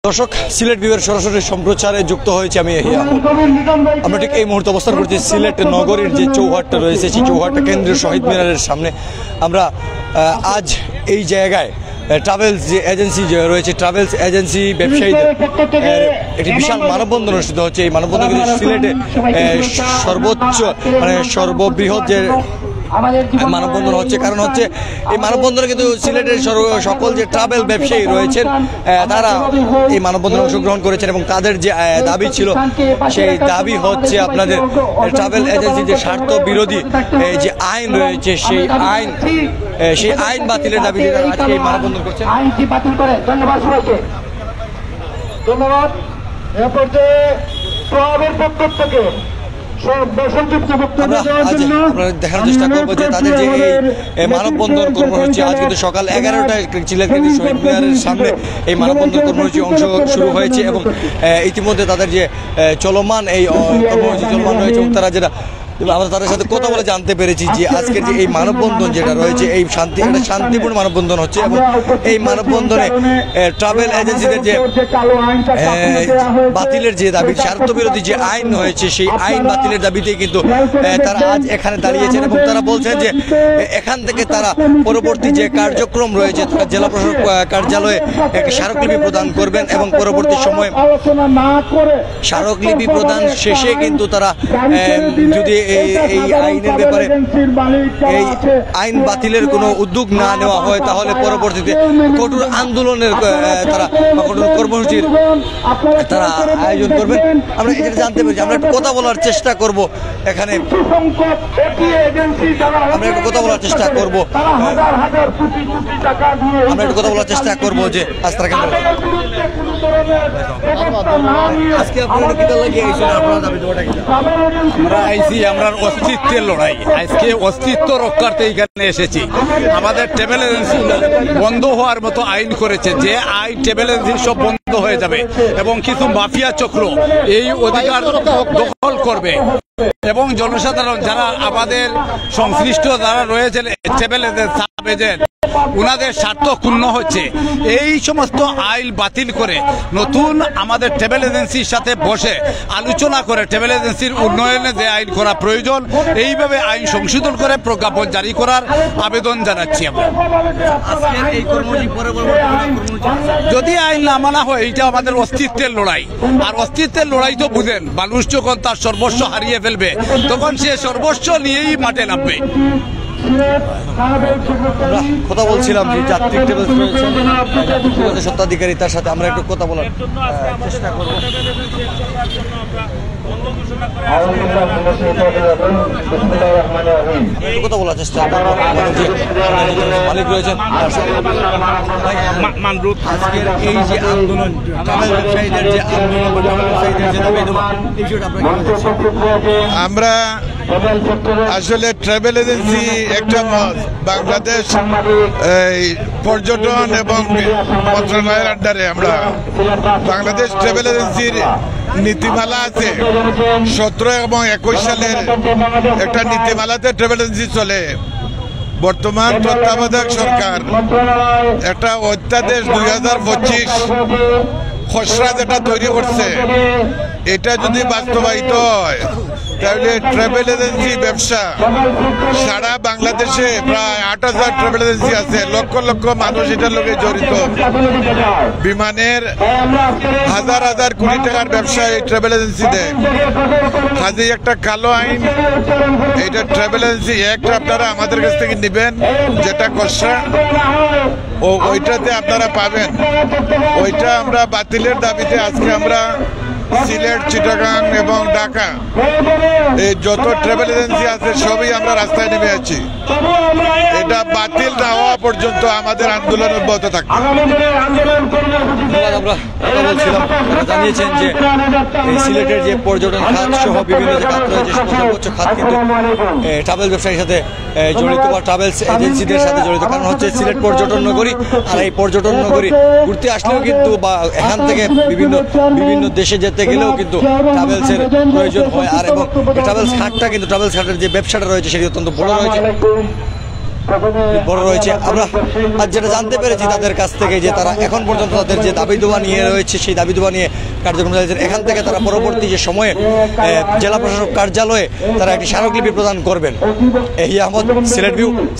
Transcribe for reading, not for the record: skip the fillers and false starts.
দর্শক, সিলেট বিভাগের সরাসরি সম্প্রচারে যুক্ত হয়েছে আমি এহিয়া। আমরা ঠিক এই মুহূর্তে অবস্থান করছি সিলেট নগরীর যে চৌহাট্টা রয়েছে সেই চৌহাট্টা কেন্দ্রীয় শহীদ মিনারের সামনে। আমরা আজ এই জায়গায় ট্রাভেলস যে এজেন্সি রয়েছে, ট্রাভেলস এজেন্সি ব্যবসায়ীদের একটি বিশাল মানববন্ধন অনুষ্ঠিত হচ্ছে। এই মানববন্ধন কিন্তু সিলেটে সর্বোচ্চ সর্ববৃহৎ যে মানববন্ধন হচ্ছে, কারণ হচ্ছে এই মানববন্ধনে কিন্তু সিলেটের সকল যে ট্রাভেল ব্যবসায়ী রয়েছেন তারা এই মানববন্ধনে অংশগ্রহণ করেছেন এবং তাদের যে দাবি ছিল সেই দাবি হচ্ছে আপনাদের ট্রাভেল এজেন্সি যে স্বার্থ বিরোধী যে আইন রয়েছে সেই আইন বাতিলের দাবি আজকে এই মানববন্ধন করছেন। আইনটি বাতিল করে ধন্যবাদ সবাইকে, ধন্যবাদ। এ পর্যায়ে ট্রাভেল পক্ষ থেকে দেখার চেষ্টা করবো যে তাদের যে এই মানববন্ধন কর্মসূচি আজ কিন্তু সকাল 11টায় সিলেট শহীদ মিনারের সামনে এই মানববন্ধন কর্মসূচি অংশ শুরু হয়েছে এবং ইতিমধ্যে তাদের যে চলমান এই কর্মসূচি চলমান রয়েছে এবং তারা যেটা আমরা তাদের সাথে কথা বলে জানতে পেরেছি যে আজকের যে এই মানববন্ধন যেটা রয়েছে এই একটা শান্তিপূর্ণ মানববন্ধন হচ্ছে এবং এই মানববন্ধনে ট্রাভেল এজেন্সিদের যে বাতিলের যে দাবি, স্বার্থবিরোধী যে আইন হয়েছে সেই আইন বাতিলের দাবিতেই কিন্তু তারা আজ এখানে দাঁড়িয়েছেন এবং তারা বলছেন যে এখান থেকে তারা পরবর্তী যে কার্যক্রম রয়েছে তারা জেলা প্রশাসক কার্যালয়ে একটি স্মারকলিপি প্রদান করবেন এবং পরবর্তী সময়ে স্মারকলিপি প্রদান শেষে কিন্তু তারা যদি এই আইনের ব্যাপারে এই আইন বাতিলের কোনো উদ্যোগ না নেওয়া হয় তাহলে পরবর্তীতে কঠোর আন্দোলনের তারা কঠোর কর্মসূচির তারা আয়োজন করবেন। আমরা এটা জানতে পেরেছি। আমরা একটু কথা বলার চেষ্টা করব এখানে, আমরা একটু কথা বলার চেষ্টা করব যে আস্থা কেন্দ্র আজকে আপনারা কি লাগিয়ে গেছেন, আপনারা দাবি দেওয়াটা কি? আমরা আইসি আমরা অস্তিত্বের লড়াই, আজকে অস্তিত্ব রক্ষার্থে এখানে এসেছি। আমাদের ট্রাভেল এজেন্সি বন্ধ হওয়ার মতো আইন করেছে, যে আইন ট্রাভেল এজেন্সি সব বন্ধ হয়ে যাবে এবং কিছু মাফিয়া চক্র এই অধিকার দখল করবে এবং জনসাধারণ যারা আমাদের সংশ্লিষ্ট যারা রয়েছেন ট্রাভেল এজেন্ট উনাদের স্বার্থ ক্ষুণ্ণ হচ্ছে। এই সমস্ত আইন বাতিল করে নতুন আমাদের ট্রাভেল এজেন্সির সাথে বসে আলোচনা করে ট্রাভেল এজেন্সির উন্নয়নে যে আইন করা প্রয়োজন এইভাবে আইন সংশোধন করে প্রজ্ঞাপন জারি করার আবেদন জানাচ্ছি। আমরা যদি আইন না মানা হয় এটা আমাদের অস্তিত্বের লড়াই, আর অস্তিত্বের লড়াই তো বুঝেন, মানুষ যখন তার সর্বস্ব হারিয়ে ফেলবে তখন সে সর্বস্ব নিয়েই মাঠে নামবে। আমরা কথা বলছিলাম যে যাত্রী ট্রাভেলস রয়েছেন স্বত্বাধিকারী, তার সাথে আমরা একটু কথা বলার চেষ্টা করবো। কথা বলার চেষ্টা করবো যে মালিক রয়েছেন আজকের এই যে আন্দোলন, ট্রাভেল ব্যবসায়ীদের যে আন্দোলন, ব্যবসায়ীদের যে দাবি দেওয়া, এই বিষয়টা আমরা আসলে ট্রাভেল এজেন্সি একটা বাংলাদেশ পর্যটন এবং মন্ত্রণালয়ের আন্ডারে আমরা বাংলাদেশ ট্রাভেল এজেন্সির নীতিমালা আছে 17 এবং 21 সালের একটা নীতিমালাতে ট্রাভেল এজেন্সি চলে। বর্তমান তত্ত্বাবধায়ক সরকার একটা অধ্যাদেশ 2025 খসড়া যেটা তৈরি করছে, এটা যদি বাস্তবায়িত হয় তাহলে ট্রাভেল এজেন্সি ব্যবসা সারা বাংলাদেশে প্রায় 8000 ট্রাভেল এজেন্সি আছে, লক্ষ লক্ষ মানুষ এটার লোকে জড়িত। বিমানের হাজার হাজার কোটি টাকার ব্যবসা এই ট্রাভেল এজেন্সি দেয়। কাজে একটা কালো আইন, এইটা ট্রাভেল এজেন্সি একটা আপনারা আমাদের কাছ থেকে নেবেন যেটা খসড়া ওইটাতে আপনারা পাবেন, ওইটা আমরা বাতিলের দাবিতে আজকে আমরা সিলেট, চিটাগাং এবং ঢাকা এই যত ট্রাভেল এজেন্সি আছে সবই আমরা রাস্তায় নেমে আছি। এটা বাতিল না হওয়া পর্যন্ত আমাদের আন্দোলন অব্যাহত থাকবে। আমরা কথা বলছিলাম, জানিয়েছেন যে এই সিলেটের যে পর্যটন খাত সহ বিভিন্ন যে খাত রয়েছে সর্বোচ্চ খাত কিন্তু ট্রাভেল ব্যবসায়ীর সাথে জড়িত বা ট্রাভেলস এজেন্সিদের সাথে জড়িত। কারণ হচ্ছে সিলেট পর্যটন নগরী, আর এই পর্যটন নগরী ঘুরতে আসলেও কিন্তু বা এখান থেকে বিভিন্ন দেশে যেতে গেলেও কিন্তু ট্রাভেলসের প্রয়োজন হয়। আর এবং ট্রাভেলস খাতটা কিন্তু ট্রাভেলস খাতের যে ব্যবসাটা রয়েছে সেটি অত্যন্ত বড় রয়েছে। বড় রয়েছে। আমরা আজ যেটা জানতে পেরেছি তাদের কাছ থেকে যে তারা এখন পর্যন্ত তাদের যে দাবি দেওয়া নিয়ে রয়েছে সেই দাবি দেওয়া নিয়ে কার্যক্রম চালিয়েছেন। এখান থেকে তারা পরবর্তী যে সময়ে জেলা প্রশাসক কার্যালয়ে তারা একটি স্মারকলিপি প্রদান করবেন। এহিয়া আহমদ, সিলেট ভিউ।